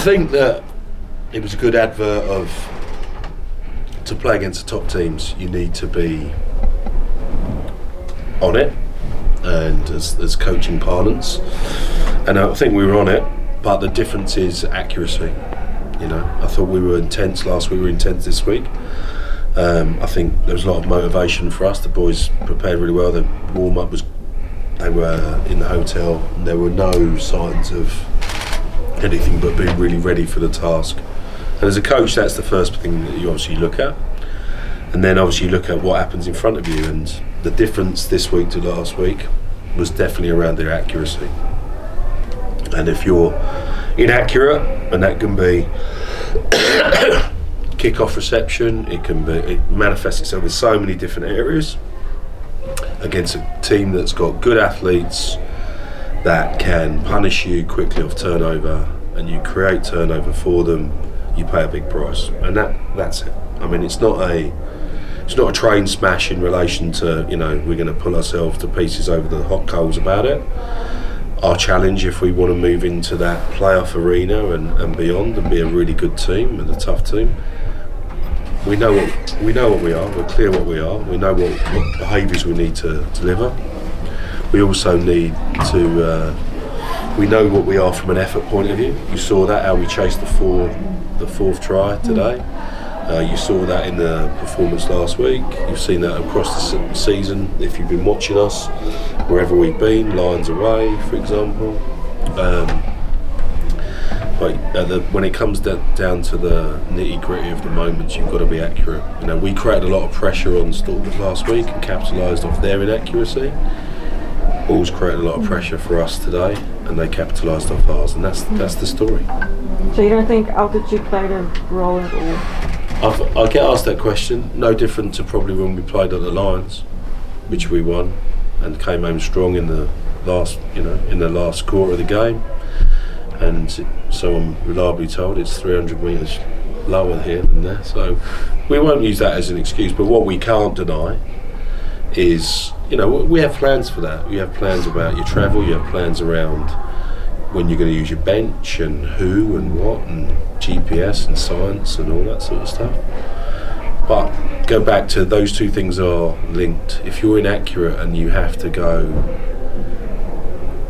think that it was a good advert of to play against the top teams. You need to be on it, and as coaching parlance, and I think we were on it. But the difference is accuracy. I thought we were intense last week. We were intense this week. I think there was a lot of motivation for us. The boys prepared really well. The warm up was. They were in the hotel. And there were no signs of anything but being really ready for the task. And as a coach, that's the first thing that you obviously look at. And then obviously you look at what happens in front of you. And the difference this week to last week was definitely around their accuracy. And if you're inaccurate, and that can be kick-off reception, it manifests itself in so many different areas against a team that's got good athletes that can punish you quickly off turnover, and you create turnover for them, you pay a big price. And that's it. I mean, it's not a train smash in relation to, we're going to pull ourselves to pieces over the hot coals about it. Our challenge, if we want to move into that playoff arena and beyond and be a really good team and a tough team, we know what we are. We're clear what we are. We know what behaviours we need to deliver. We also need to. We know what we are from an effort point of view. You saw that how we chased the fourth try today. You saw that in the performance last week. You've seen that across the season if you've been watching us, wherever we've been, Lions away, for example. But when it comes down to the nitty-gritty of the moments, you've got to be accurate. We created a lot of pressure on Stalford last week and capitalised off their inaccuracy. Bulls created a lot of pressure for us today, and they capitalised off ours, and that's the story. So you don't think altitude played a role at all? I get asked that question. No different to probably when we played at the Lions, which we won, and came home strong in the last quarter of the game. And so I'm reliably told it's 300 metres lower here than there. So we won't use that as an excuse. But what we can't deny is, we have plans for that. You have plans about your travel. You have plans around when you're going to use your bench and who and what and GPS and science and all that sort of stuff. But go back to those two things are linked. If you're inaccurate and you have to go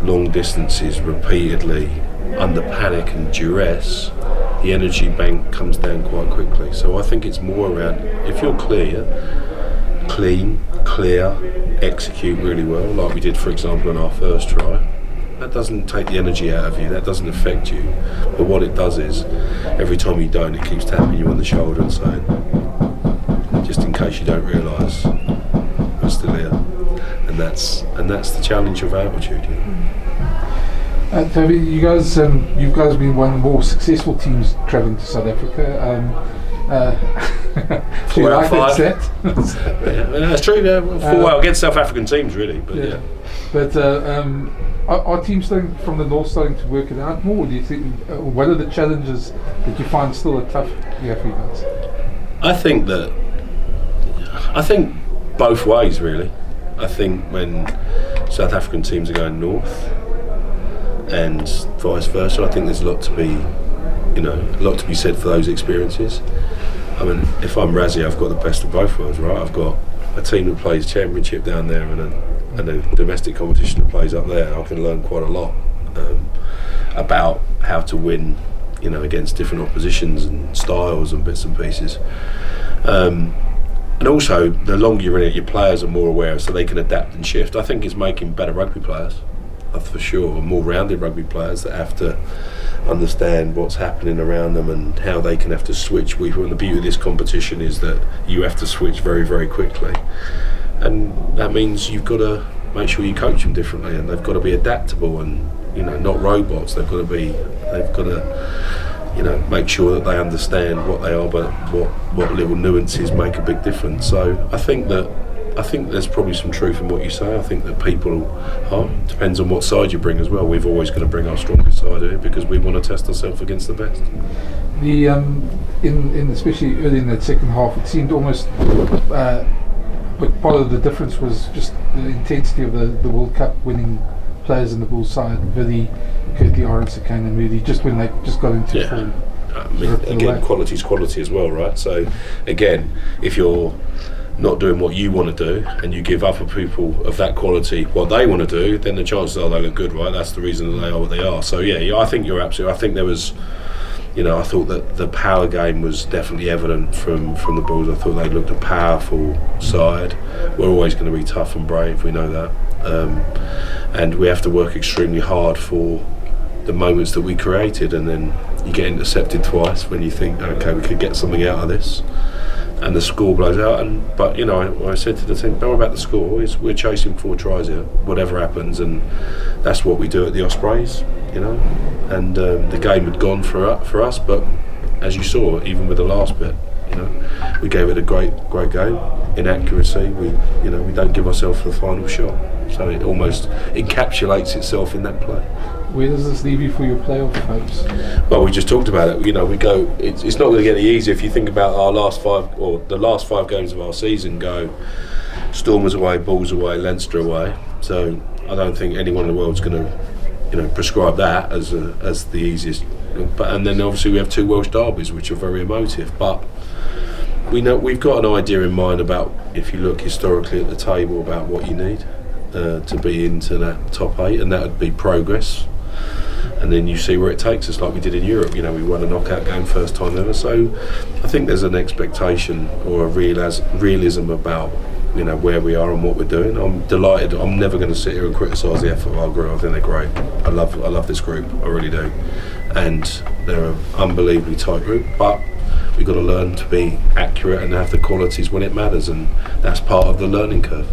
long distances repeatedly under panic and duress, the energy bank comes down quite quickly. So I think it's more around if you're clean, clear, execute really well, like we did for example on our first try. That doesn't take the energy out of you, that doesn't affect you. But what it does is, every time you don't, it keeps tapping you on the shoulder and saying, just in case you don't realise, we're still here. And that's the challenge of altitude. Toby, you guys have been one of the more successful teams travelling to South Africa. 4 out of 5. That's true. 4 against South African teams, really. But yeah. But are teams from the north starting to work it out more? Or do you think? What are the challenges that you find still a tough year for you guys? I think both ways, really. I think when South African teams are going north, and vice versa, I think there's a lot to be said for those experiences. I mean, if I'm Razzie, I've got the best of both worlds, right? I've got a team that plays championship down there and a domestic competition that plays up there. I can learn quite a lot about how to win, against different oppositions and styles and bits and pieces. And also, the longer you're in it, your players are more aware, so they can adapt and shift. I think it's making better rugby players. For sure, more rounded rugby players that have to understand what's happening around them and how they can have to switch. And the beauty of this competition is that you have to switch very, very quickly, and that means you've got to make sure you coach them differently, and they've got to be adaptable and not robots. They've got to make sure that they understand what they are, but what little nuances make a big difference. So I think there's probably some truth in what you say. I think that people depends on what side you bring as well. We've always got to bring our strongest side here because we want to test ourselves against the best. The especially early in that second half, it seemed almost. But part of the difference was just the intensity of the World Cup winning players in the Bulls side, Vili, Kurtley, Orange, Kane and Moody, just when they just got into form. I mean, again, quality's quality as well, right? So, again, if you're not doing what you want to do and you give other people of that quality what they want to do, then the chances are they look good, right? That's the reason that they are what they are. So, yeah, I think you're absolutely... I think there was... I thought that the power game was definitely evident from the Bulls. I thought they looked a powerful side. We're always going to be tough and brave, we know that. And we have to work extremely hard for the moments that we created, and then you get intercepted twice when you think, okay, we could get something out of this, and the score blows out. But I said to the team, don't worry about the score, we're chasing 4 tries here, whatever happens, and that's what we do at the Ospreys, and the game had gone for us, but as you saw, even with the last bit, we gave it a great game. In accuracy, we don't give ourselves the final shot, so it almost encapsulates itself in that play. Where does this leave you for your playoff hopes? Well, we just talked about it. We go. It's not going to get any easier if you think about our last 5 or the last 5 games of our season. Go Stormers away, Bulls away, Leinster away. So I don't think anyone in the world's going to, prescribe that as the easiest. And then obviously we have 2 Welsh derbies, which are very emotive. But we know we've got an idea in mind about, if you look historically at the table, about what you need to be into that top 8, and that would be progress. And then you see where it takes us, like we did in Europe. We won a knockout game first time ever. So I think there's an expectation or a realism about where we are and what we're doing. I'm delighted. I'm never going to sit here and criticise the effort of our group. I think they're great. I love this group. I really do. And they're an unbelievably tight group. But we've got to learn to be accurate and have the qualities when it matters, and that's part of the learning curve.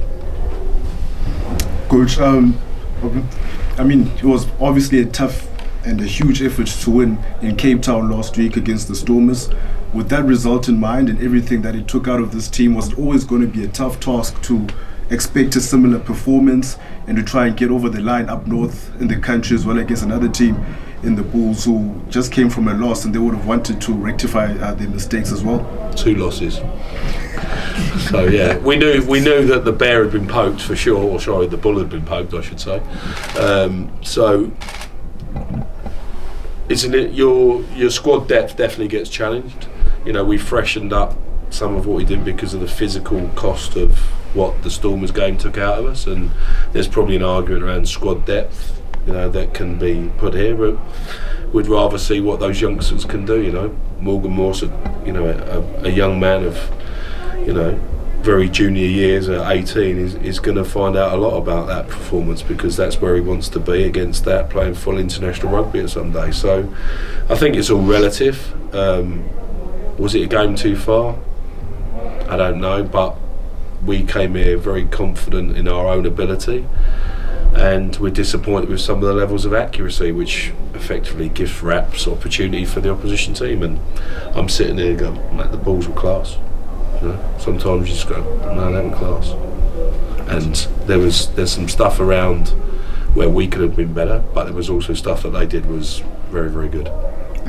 Coach, it was obviously a tough and a huge effort to win in Cape Town last week against the Stormers. With that result in mind and everything that it took out of this team, was it always going to be a tough task to expect a similar performance and to try and get over the line up north in the country as well against another team in the Bulls who just came from a loss and they would have wanted to rectify their mistakes as well? 2 losses. So yeah, we knew that the bear had been poked for sure, or sorry, the bull had been poked, I should say. So isn't it your squad depth definitely gets challenged? We freshened up some of what we did because of the physical cost of what the Stormers game took out of us, and there's probably an argument around squad depth that can be put here, but we'd rather see what those youngsters can do. Morgan Morse, a young man of very junior years at 18 is going to find out a lot about that performance, because that's where he wants to be against that, playing full international rugby at some day. So I think it's all relative. Was it a game too far? I don't know, but we came here very confident in our own ability, and we're disappointed with some of the levels of accuracy, which effectively gives raps opportunity for the opposition team. And I'm sitting here going, the Bulls were class. Sometimes you just go, no, they were class. And there's some stuff around where we could have been better, but there was also stuff that they did was very, very good.